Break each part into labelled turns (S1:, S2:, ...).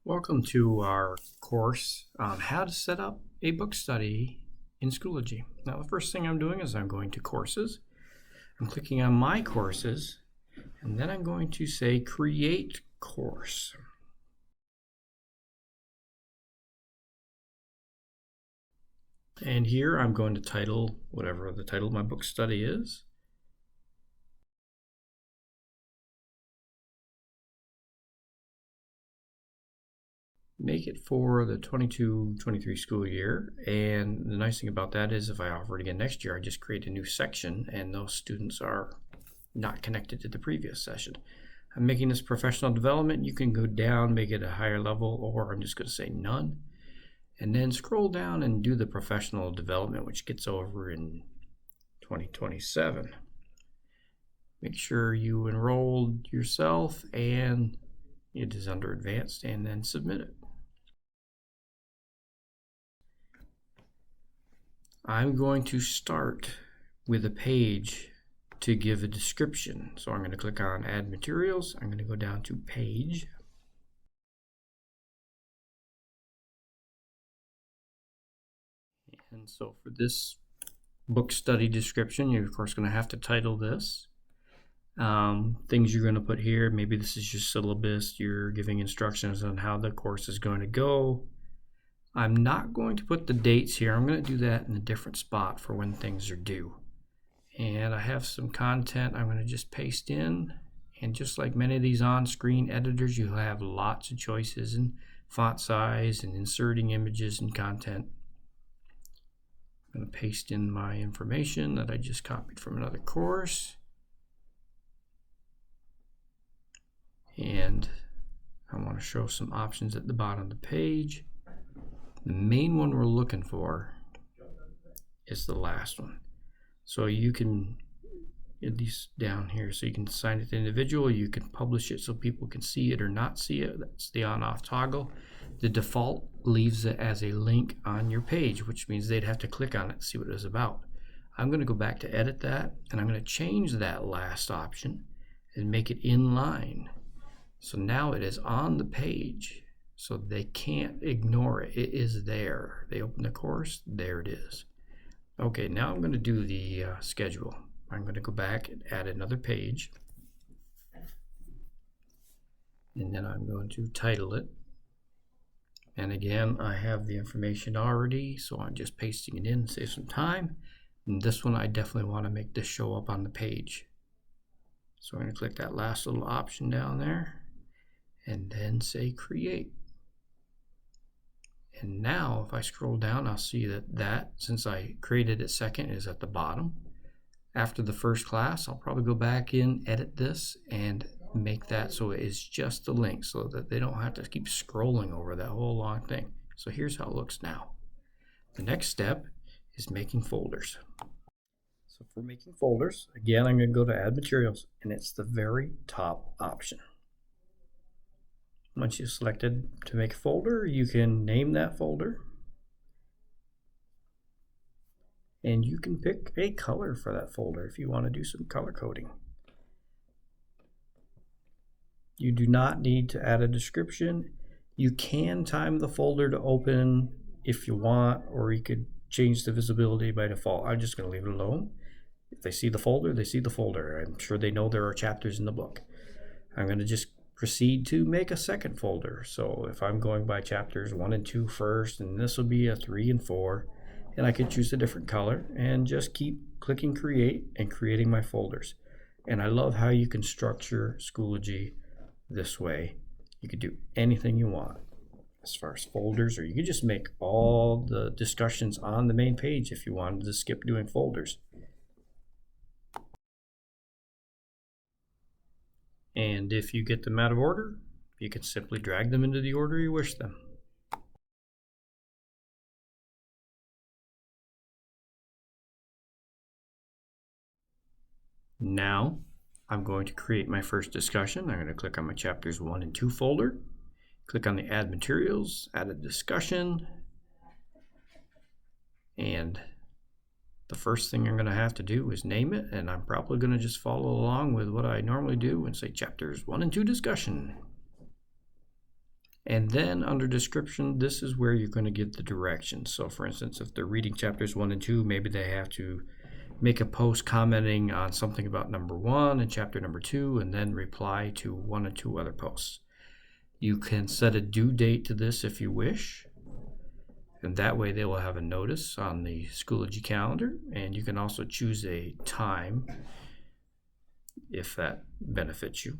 S1: Welcome to our course on how to set up a book study in Schoology. Now, the first thing I'm doing is I'm going to Courses. I'm clicking on My Courses, and then I'm going to say Create Course. And here I'm going to title whatever the title of my book study is. Make it for the 22-23 school year, and the nice thing about that is if I offer it again next year, I just create a new section and those students are not connected to the previous session. I'm making this professional development. You can go down, make it a higher level, or I'm just going to say none, and then scroll down and do the professional development, which gets over in 2027. Make sure you enrolled yourself and it is under advanced, and then submit it. I'm going to start with a page to give a description. So I'm going to click on Add Materials. I'm going to go down to Page. And so for this book study description, you're of course going to have to title this. Things you're going to put here, maybe this is your syllabus, you're giving instructions on how the course is going to go. I'm not going to put the dates here. I'm going to do that in a different spot for when things are due. And I have some content I'm going to just paste in. And just like many of these on-screen editors, you have lots of choices in font size and inserting images and content. I'm going to paste in my information that I just copied from another course. And I want to show some options at the bottom of the page. The main one we're looking for is the last one. So you can get these down here, so you can assign it to individual, you can publish it so people can see it or not see it. That's the on-off toggle. The default leaves it as a link on your page, which means they'd have to click on it to see what it's about. I'm going to go back to edit that, and I'm going to change that last option and make it inline. So now it is on the page, so they can't ignore it. It is there. They open the course, there it is. Okay, now I'm going to do the schedule. I'm going to go back and add another page. And then I'm going to title it. And again, I have the information already, so I'm just pasting it in to save some time. And this one, I definitely want to make this show up on the page. So I'm going to click that last little option down there and then say create. And now if I scroll down, I'll see that since I created it second, is at the bottom. After the first class, I'll probably go back in, edit this, and make that so it is just the link so that they don't have to keep scrolling over that whole long thing. So here's how it looks now. The next step is making folders. So for making folders, again, I'm going to go to Add Materials, and it's the very top option. Once you've selected to make a folder, you can name that folder. And you can pick a color for that folder if you want to do some color coding. You do not need to add a description. You can time the folder to open if you want, or you could change the visibility by default. I'm just going to leave it alone. If they see the folder, they see the folder. I'm sure they know there are chapters in the book. I'm going to just proceed to make a second folder. So if I'm going by chapters 1 and 2 first, and this will be a 3 and 4, and I can choose a different color and just keep clicking create and creating my folders. And I love how you can structure Schoology this way. You could do anything you want as far as folders, or you could just make all the discussions on the main page if you wanted to skip doing folders. And if you get them out of order, you can simply drag them into the order you wish them. Now, I'm going to create my first discussion. I'm going to click on my chapters 1 and 2 folder, click on the Add Materials, Add a Discussion, and the first thing I'm going to have to do is name it, and I'm probably going to just follow along with what I normally do and say chapters 1 and 2 discussion. And then under description, this is where you're going to get the directions. So for instance, if they're reading chapters 1 and 2, maybe they have to make a post commenting on something about number 1 and chapter number 2, and then reply to 1 or 2 other posts. You can set a due date to this if you wish, and that way they will have a notice on the Schoology calendar, and you can also choose a time if that benefits you.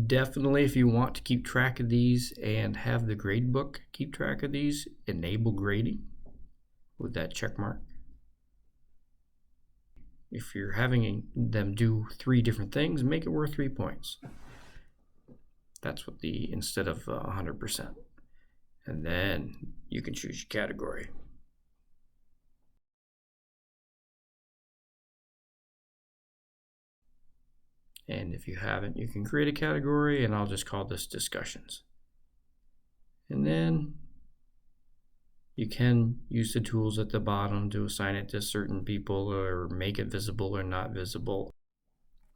S1: Definitely, if you want to keep track of these and have the gradebook keep track of these, enable grading with that check mark. If you're having them do 3 different things, make it worth 3 points. That's what instead of 100%. And then you can choose your category. And if you haven't, you can create a category, and I'll just call this discussions. And then you can use the tools at the bottom to assign it to certain people or make it visible or not visible.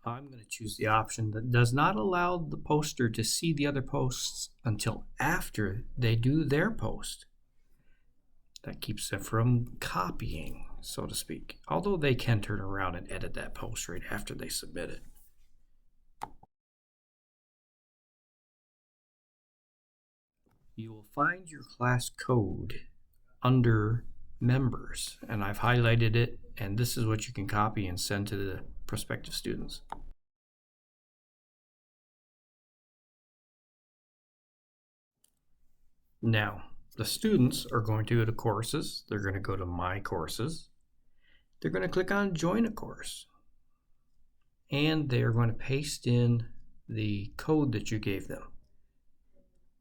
S1: I'm going to choose the option that does not allow the poster to see the other posts until after they do their post. That keeps them from copying, so to speak, although they can turn around and edit that post right after they submit it. You will find your class code under members, and I've highlighted it, and this is what you can copy and send to the prospective students. Now, the students are going to go to courses. They're going to go to My Courses. They're going to click on Join a Course, and they're going to paste in the code that you gave them.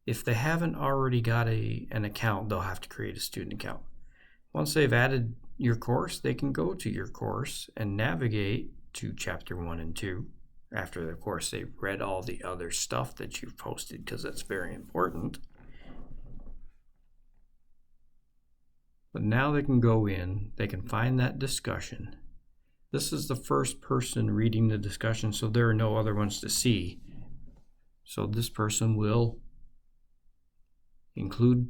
S1: If they haven't already got an account, they'll have to create a student account. Once they've added your course, they can go to your course and navigate to chapter 1 and 2. After, of course, they've read all the other stuff that you've posted, because that's very important. But now they can go in, they can find that discussion. This is the first person reading the discussion, so there are no other ones to see. So this person will include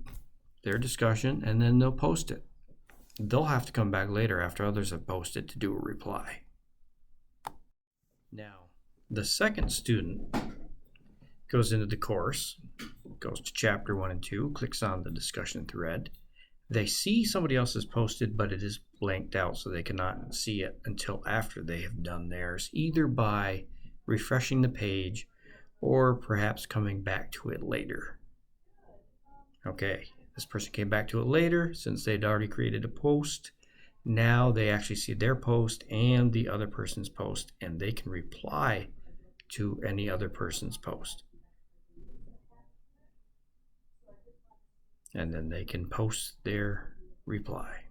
S1: their discussion, and then they'll post it. They'll have to come back later after others have posted to do a reply. Now, the second student goes into the course, goes to chapter 1 and 2, clicks on the discussion thread. They see somebody else has posted, but it is blanked out, so they cannot see it until after they have done theirs, either by refreshing the page or perhaps coming back to it later. Okay, this person came back to it later since they'd already created a post. Now they actually see their post and the other person's post, and they can reply to any other person's post. And then they can post their reply.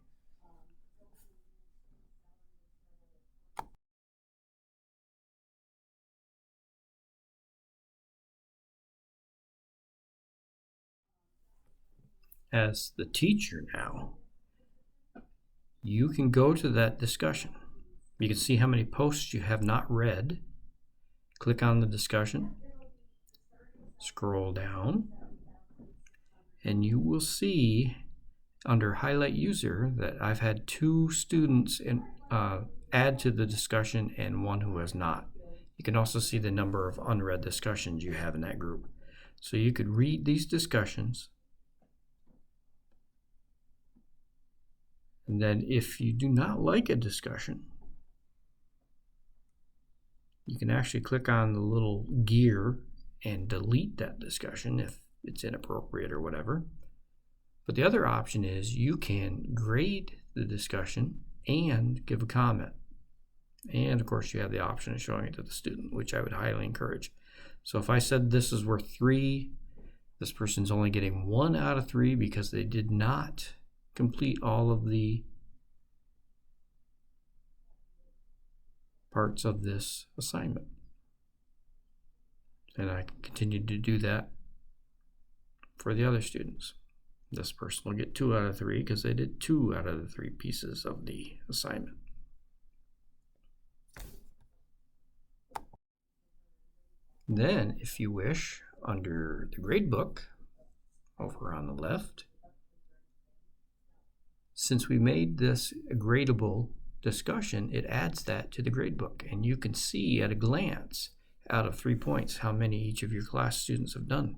S1: As the teacher now, you can go to that discussion. You can see how many posts you have not read. Click on the discussion, scroll down, and you will see under Highlight User that I've had 2 students add to the discussion and 1 who has not. You can also see the number of unread discussions you have in that group. So you could read these discussions, and then if you do not like a discussion, you can actually click on the little gear and delete that discussion if it's inappropriate or whatever. But the other option is you can grade the discussion and give a comment. And of course you have the option of showing it to the student, which I would highly encourage. So if I said this is worth 3, this person's only getting 1 out of 3 because they did not complete all of the parts of this assignment. And I can continue to do that for the other students. This person will get 2 out of 3 because they did 2 out of the 3 pieces of the assignment. Then, if you wish, under the gradebook, over on the left, since we made this a gradable discussion, it adds that to the gradebook, and you can see at a glance, out of 3 points, how many each of your class students have done.